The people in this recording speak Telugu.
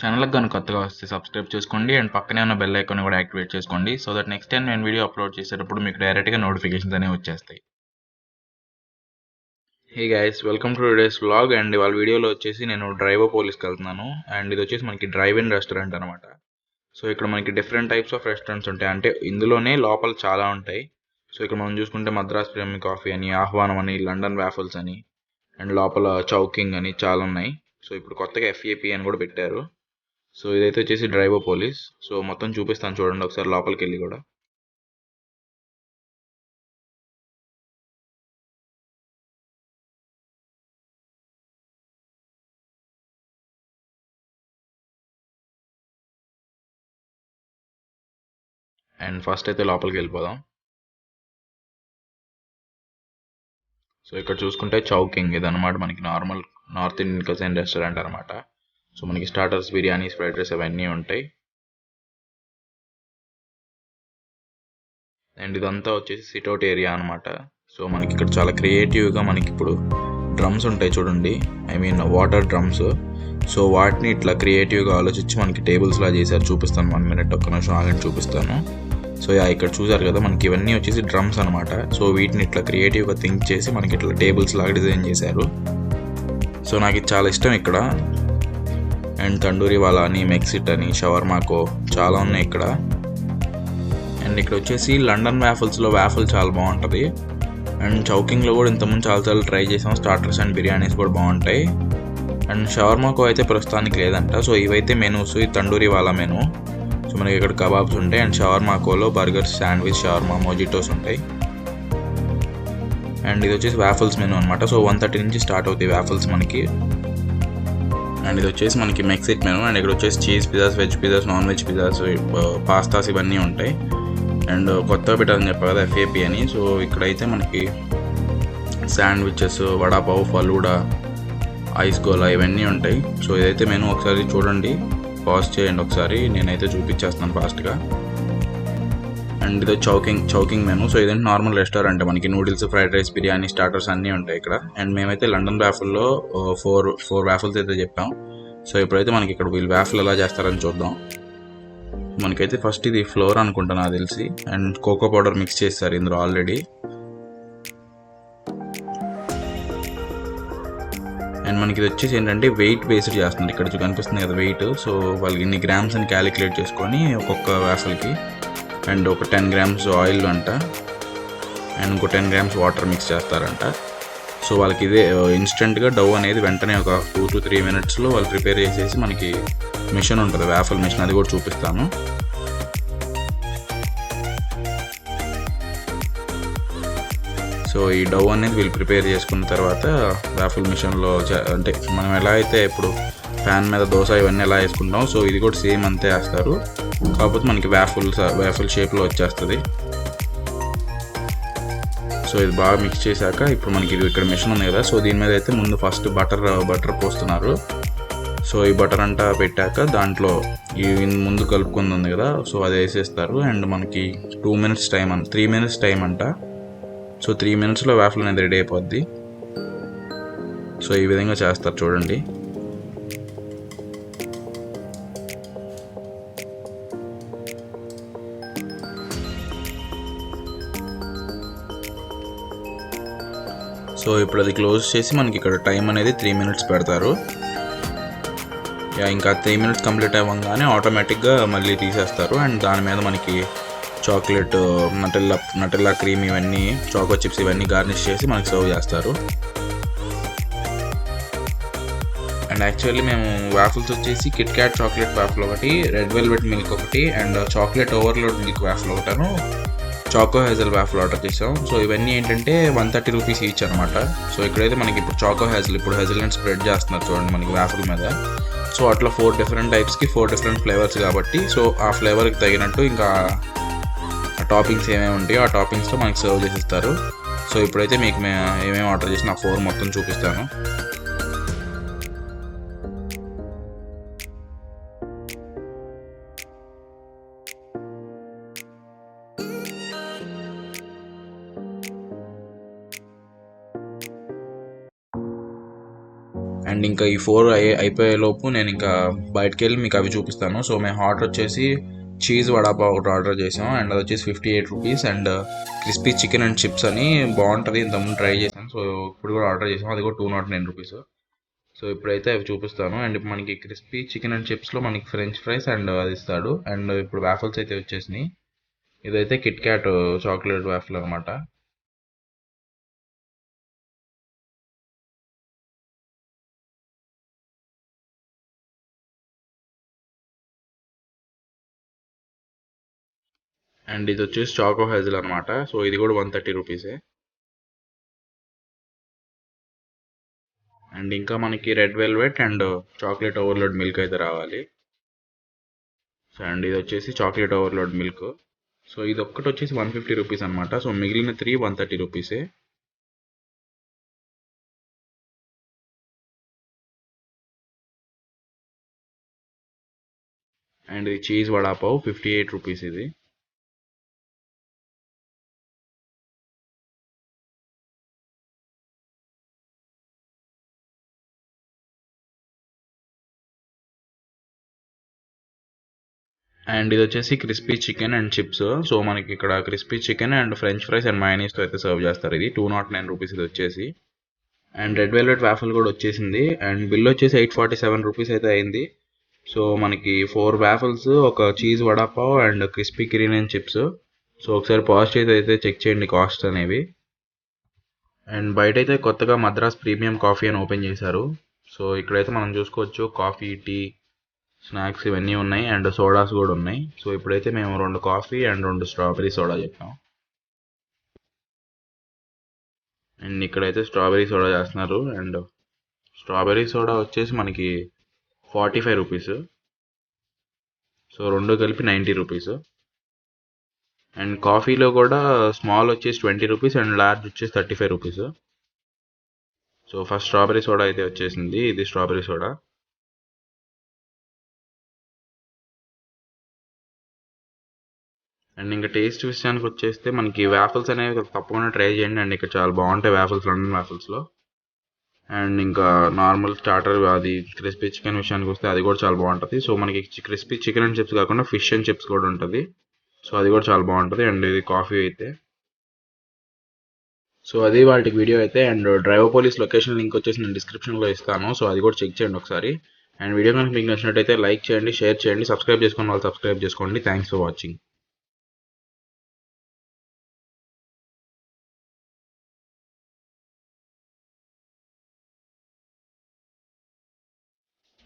ఛానల్‌కి గనుక కొత్తగా వస్తే సబ్స్క్రైబ్ చేసుకోండి అండ్ పక్కనే ఉన్న బెల్ ఐకాన్ కూడా యాక్టివేట్ చేసుకోండి. సో దట్ నెక్స్ట్ టైం నేను వీడియో అప్లోడ్ చేసేటప్పుడు మీకు డైరెక్ట్‌గా నోటిఫికేషన్స్ అనేవి వచ్చేస్తాయి. Hey guys, welcome to today's vlog. And ఇవాళ వీడియోలో వచ్చేసి నేను డ్రైవర్ పోలీస్కి వెళ్తున్నాను. అండ్ ఇది వచ్చేసి మనకి డ్రైవ్ ఇన్ రెస్టారెంట్ అనమాట. సో ఇక్కడ మనకి డిఫరెంట్ టైప్స్ ఆఫ్ రెస్టారెంట్స్ ఉంటాయి. అంటే ఇందులోనే లోపల చాలా ఉంటాయి. సో ఇక్కడ మనం చూసుకుంటే మద్రాస్ ప్రేమి కాఫీ అని, ఆహ్వానం అని, లండన్ వాఫల్స్ అని, అండ్ లోపల చౌకింగ్ అని చాలా ఉన్నాయి. సో ఇప్పుడు కొత్తగా ఎఫ్ఏపి అని కూడా పెట్టారు. సో ఇదైతే వచ్చేసి డ్రైవర్ పోలీస్. సో మొత్తం చూపిస్తాను చూడండి ఒకసారి లోపలికి వెళ్ళి కూడా. అండ్ ఫస్ట్ అయితే లోపలికి వెళ్ళిపోదాం. సో ఇక్కడ చూసుకుంటే చౌకింగ్ ఇది అనమాట, మనకి నార్మల్ నార్త్ ఇండియన్ కజైన్ రెస్టారెంట్ అనమాట. సో మనకి స్టార్టర్స్, బిర్యానీస్, ఫ్రైడ్ రైస్ అవన్నీ ఉంటాయి. అండ్ ఇదంతా వచ్చేసి సిట్అవుట్ ఏరియా అనమాట. సో మనకి ఇక్కడ చాలా క్రియేటివ్గా మనకి ఇప్పుడు డ్రమ్స్ ఉంటాయి చూడండి, I mean water drums. So వాటిని ఇట్లా క్రియేటివ్గా ఆలోచించి మనకి టేబుల్స్ లా చేశారు. చూపిస్తాను, 1 minute ఒక్క నిమిషం ఆగండి చూపిస్తాను. సో ఇక్కడ చూసారు కదా, మనకి ఇవన్నీ వచ్చేసి డ్రమ్స్ అనమాట. సో వీటిని ఇట్లా క్రియేటివ్గా థింక్ చేసి మనకి ఇట్లా టేబుల్స్ లాగా డిజైన్ చేశారు. సో నాకు ఇది చాలా ఇష్టం ఇక్కడ. అండ్ తండూరి వాలా అని, మెక్సిట్ అని, షవర్మాకో చాలా ఉన్నాయి ఇక్కడ. అండ్ ఇక్కడ వచ్చేసి లండన్ వ్యాఫల్స్లో వ్యాఫల్ చాలా బాగుంటుంది. అండ్ చౌకింగ్లో కూడా ఇంతకుముందు చాలాసార్లు ట్రై చేసాం. స్టార్టర్స్ అండ్ బిర్యానీస్ కూడా బాగుంటాయి. అండ్ షవర్మాకో అయితే ప్రస్తుతానికి లేదంట. సో ఇవైతే మెనూస్, ఈ తండూరి వాలా మెనూ. సో మనకి ఇక్కడ కబాబ్స్ ఉంటాయి. అండ్ షవర్మాకోలో బర్గర్స్, శాండ్విచ్, షవర్మా, మోజిటోస్ ఉంటాయి. అండ్ ఇది వచ్చేసి వ్యాఫల్స్ మెనూ అనమాట. సో 130 నుంచి స్టార్ట్ అవుతాయి వ్యాఫల్స్ మనకి. అండ్ ఇది వచ్చేసి మనకి మెక్సిట్ మెనూ. అండ్ ఇక్కడ వచ్చేసి cheese pizzas, veg pizzas, non veg pizzas, pastas ఇవన్నీ ఉంటాయి. అండ్ కొత్తగా పెట్టాలని చెప్పారు కదా ఎఫ్ఏపి అని. సో ఇక్కడైతే మనకి శాండ్విచెస్, వడాపావ్, ఫలూడా, ఐస్ గోలా ఇవన్నీ ఉంటాయి. సో ఇదైతే మెనూ ఒకసారి చూడండి, పాజ్ చేయండి ఒకసారి, నేనైతే చూపించేస్తాను ఫాస్ట్గా. అండ్ ఇది చౌకింగ్ మెనూ. సో ఇదేంటి నార్మల్ రెస్టారెంట్, మనకి noodles, fried rice, biryani, starters అన్నీ ఉంటాయి ఇక్కడ. అండ్ మేమైతే లండన్ వ్యాఫల్లో ఫోర్ వ్యాఫల్స్ అయితే చెప్పాం. సో ఇప్పుడైతే మనకి ఇక్కడ వీళ్ళు వ్యాఫల్ ఎలా చేస్తారని చూద్దాం. మనకైతే ఫస్ట్ ఇది ఫ్లోర్ అనుకుంటా నాకు తెలిసి. అండ్ కోకో పౌడర్ మిక్స్ చేస్తారు ఇందులో ఆల్రెడీ. అండ్ మనకి ఇది వచ్చేసి ఏంటంటే వెయిట్ బేస్డ్ చేస్తున్నారు. ఇక్కడ కనిపిస్తుంది కదా వెయిట్. సో వాళ్ళకి ఇన్ని గ్రామ్స్ అని క్యాలిక్యులేట్ చేసుకొని ఒక్కొక్క వ్యాఫల్కి. అండ్ ఒక 10 grams ఆయిల్ అంట. అండ్ ఇంకో 10 grams వాటర్ మిక్స్ చేస్తారంట. సో వాళ్ళకి ఇదే ఇన్స్టెంట్గా డౌ అనేది వెంటనే ఒక 2 to 3 minutesలో వాళ్ళు ప్రిపేర్ చేసేసి, మనకి మిషన్ ఉంటుంది వ్యాఫల్ మిషన్, అది కూడా చూపిస్తాను. సో ఈ డౌ అనేది వీళ్ళు ప్రిపేర్ చేసుకున్న తర్వాత వ్యాఫల్ మిషన్లో అంటే మనం ఎలా అయితే ఇప్పుడు ప్యాన్ మీద దోశ ఇవన్నీ ఎలా వేసుకుంటాం, సో ఇది కూడా సేమ్ అంతే వేస్తారు. కాకపోతే మనకి వ్యాఫుల్ షేప్లో వచ్చేస్తుంది. సో ఇది బాగా మిక్స్ చేశాక ఇప్పుడు మనకి ఇది ఇక్కడ మిషన్ ఉంది కదా. సో దీని మీద అయితే ముందు ఫస్ట్ బటర్ పోస్తున్నారు. సో ఈ బటర్ అంతా పెట్టాక దాంట్లో ఈ ముందు కలుపుకుంది ఉంది కదా, సో అది వేసేస్తారు. అండ్ మనకి 3 minutes టైం అంట. సో 3 minutesలో వ్యాఫల్ అనేది రెడీ అయిపోద్ది. సో ఈ విధంగా చేస్తారు చూడండి. సో ఇప్పుడు అది క్లోజ్ చేసి మనకి ఇక్కడ టైం అనేది 3 minutes పెడతారు. ఇంకా 3 minutes కంప్లీట్ అవ్వగానే ఆటోమేటిక్గా మళ్ళీ తీసేస్తారు. అండ్ దాని మీద మనకి చాక్లెట్, నటెల్లా క్రీమ్, ఇవన్నీ చాకో చిప్స్ ఇవన్నీ గార్నిష్ చేసి మనకి సర్వ్ చేస్తారు. అండ్ యాక్చువల్లీ మేము వాఫల్స్ వచ్చేసి కిట్ క్యాట్ చాక్లెట్ వాఫల్ ఒకటి, రెడ్ వెల్వెట్ మిల్క్ ఒకటి, and chocolate overload milk waffle ఒకటను, చాకో హెజల్ వాఫల్ ఆర్డర్ చేసాం. సో ఇవన్నీ ఏంటంటే 130 rupees ఈచ్ అనమాట. సో ఇక్కడైతే మనకి ఇప్పుడు చాకో హెజల్, ఇప్పుడు హెజల్నట్ స్ప్రెడ్ చేస్తున్నారు చూడండి మనకి వాఫల్ మీద. సో అట్లా 4 different టైప్స్కి 4 different ఫ్లేవర్స్ కాబట్టి, సో ఆ ఫ్లేవర్కి తగినట్టు ఇంకా టాపింగ్స్ ఏమేమి ఉంటాయో ఆ టాపింగ్స్తో మనకి సర్వ్ చేసిస్తారు. సో ఇప్పుడైతే మీకు ఏమేమి ఆర్డర్ చేసిన 4 మొత్తం చూపిస్తాను. అండ్ ఇంకా ఈ 4 అయిపోయే లోపు నేను ఇంకా బయటకు వెళ్ళి మీకు అవి చూపిస్తాను. సో మేము హాట్ వచ్చేసి చీజ్ వడాపావ్ ఒకటి ఆర్డర్ చేసాం అండ్ అది వచ్చేసి 58 rupees. And crispy chicken and chips అని బాగుంటుంది, ఇంతకుముందు ట్రై చేసాను. సో ఇప్పుడు కూడా ఆర్డర్ చేసాం, అది కూడా 209 రూపీస్. సో ఇప్పుడైతే అవి చూపిస్తాను. అండ్ ఇప్పుడు మనకి క్రిస్పీ చికెన్ అండ్ చిప్స్లో మనకి ఫ్రెంచ్ ఫ్రైస్ అండ్ అది ఇస్తాడు. అండ్ ఇప్పుడు వాఫల్స్ అయితే వచ్చేసినాయి. ఇదైతే కిట్ క్యాట్ చాక్లెట్ వాఫల్ అనమాట. అండ్ ఇది వచ్చేసి చాకో హెజల్ అనమాట. సో ఇది కూడా 130 రూపీసే. అండ్ ఇంకా మనకి red velvet and chocolate overload milk అయితే రావాలి. సో అండ్ ఇది వచ్చేసి చాక్లెట్ ఓవర్లోడ్ మిల్క్. సో ఇది ఒక్కటి వచ్చేసి 150 రూపీస్ అనమాట. సో మిగిలిన 3 130 రూపీసే. అండ్ ఇది చీజ్ వడాపావ్ 58 రూపీస్ ఇది. అండ్ ఇది వచ్చేసి crispy chicken and chips. So మనకి ఇక్కడ crispy chicken and french fries and మయోనీస్తో అయితే సర్వ్ చేస్తారు. ఇది 209 రూపీస్ ఇది వచ్చేసి. అండ్ రెడ్ వెల్వెట్ వాఫల్ కూడా వచ్చేసింది. అండ్ బిల్ వచ్చేసి 847 రూపీస్ అయితే అయింది. సో మనకి 4 వాఫల్స్, ఒక cheese vada pav and crispy green and chips. So ఒకసారి పాజ్ అయితే చెక్ చేయండి కాస్ట్ అనేవి. అండ్ బయట అయితే కొత్తగా మద్రాస్ ప్రీమియం కాఫీ అని ఓపెన్ చేశారు. సో ఇక్కడైతే మనం చూసుకోవచ్చు కాఫీ, టీ, స్నాక్స్ ఇవన్నీ ఉన్నాయి అండ్ సోడాస్ కూడా ఉన్నాయి. సో ఇప్పుడైతే మేము 2 కాఫీ అండ్ 2 స్ట్రాబెరీ సోడా చెప్పాం. అండ్ ఇక్కడైతే స్ట్రాబెరీ సోడా చేస్తున్నారు. అండ్ స్ట్రాబెరీ సోడా వచ్చేసి మనకి 45 రూపీస్. సో 2 కలిపి 90 రూపీస్. అండ్ కాఫీలో కూడా స్మాల్ వచ్చేసి 20 రూపీస్ అండ్ లార్జ్ వచ్చేసి 35 rupees. So first strawberry soda అయితే వచ్చేసింది. ఇది స్ట్రాబెరీ సోడా. అండ్ ఇంకా టేస్ట్ విషయానికి వచ్చేస్తే మనకి వాఫల్స్ అనేవి తప్పకుండా ట్రై చేయండి. అండ్ ఇక్కడ చాలా బాగుంటాయి వాఫల్స్, లండన్ వాఫల్స్లో. అండ్ ఇంకా నార్మల్ స్టార్టర్ అది క్రిస్పీ చికెన్ విషయానికి వస్తే అది కూడా చాలా బాగుంటుంది. సో మనకి క్రిస్పీ చికెన్ అండ్ చిప్స్ కాకుండా ఫిష్ అండ్ చిప్స్ కూడా ఉంటుంది. సో అది కూడా చాలా బాగుంటుంది. అండ్ ఇది కాఫీ అయితే. సో అది వాటి వీడియో అయితే. And driver police location link వచ్చేసి నేను డిస్క్రిప్షన్లో ఇస్తాను. సో అది కూడా చెక్ చేయండి ఒకసారి. అండ్ వీడియో కనుక మీకు నచ్చినట్టయితే లైక్ చేయండి, షేర్ చేయండి, సబ్స్క్రైబ్ చేసుకున్న వాళ్ళు సబ్స్క్రైబ్ చేసుకోండి. Thanks for watching.